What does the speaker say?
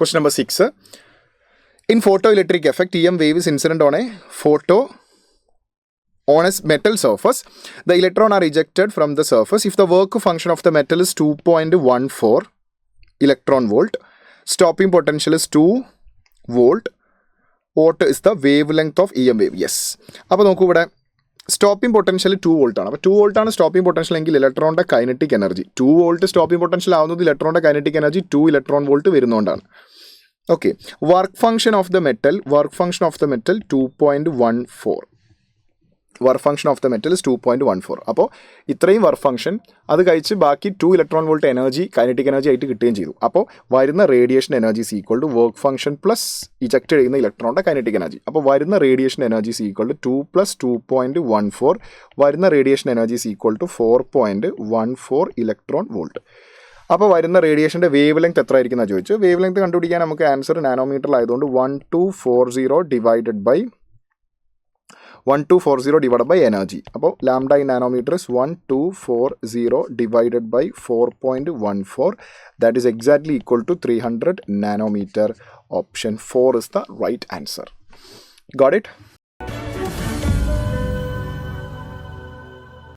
Question number 6. In photoelectric effect, EM wave is incident on a metal surface. The electron are ejected from the surface if the work function of the metal is 2.14 electron volt. Stopping potential is 2 volt. What is the wavelength of EM wave? Yes. അപ്പോൾ നോക്കൂ ഇവിടെ stopping potential 2 volt ആണ്. അപ്പോൾ 2 വോൾട്ടാണ് stopping potential എങ്കിൽ ഇലക്ട്രോണിൻ്റെ kinetic energy 2 volt stopping potential ആവുന്നത് ഇലക്ട്രോണിൻ്റെ kinetic energy 2 electron volt വരുന്നതുകൊണ്ടാണ്. Okay, work function of the metal 2.14. Work function of the metal is 2.14. അപ്പോൾ ഇത്രയും വർക്ക് ഫംഗ്ഷൻ അത് കഴിച്ച് ബാക്കി 2 electron volt energy kinetic energy ആയിട്ട് കിട്ടുകയും ചെയ്തു. അപ്പോൾ വരുന്ന radiation energy is equal to work function plus eject ചെയ്യുന്ന ഇലക്ട്രോണിൻ്റെ കൈനറ്റിക് എനർജി. അപ്പോൾ വരുന്ന radiation energy is equal to 2 + 2.14. വരുന്ന radiation energy is equal to 4.14 electron volt. അപ്പോൾ വരുന്ന റേഡിയേഷൻ്റെ വേവ് ലെങ്ത് എത്ര ആയിരിക്കും എന്നാണ് ചോദിച്ചു. വേവ് ലെങ്ത് കണ്ടുപിടിക്കാൻ നമുക്ക് ആൻസർ നാനോമീറ്ററിലായതുകൊണ്ട് 1240 divided by energy. അപ്പോൾ lambda in nanometre is 1240 divided by 4.14. That is exactly equal to 300 nanometer. Option 4 is the right answer. Got it?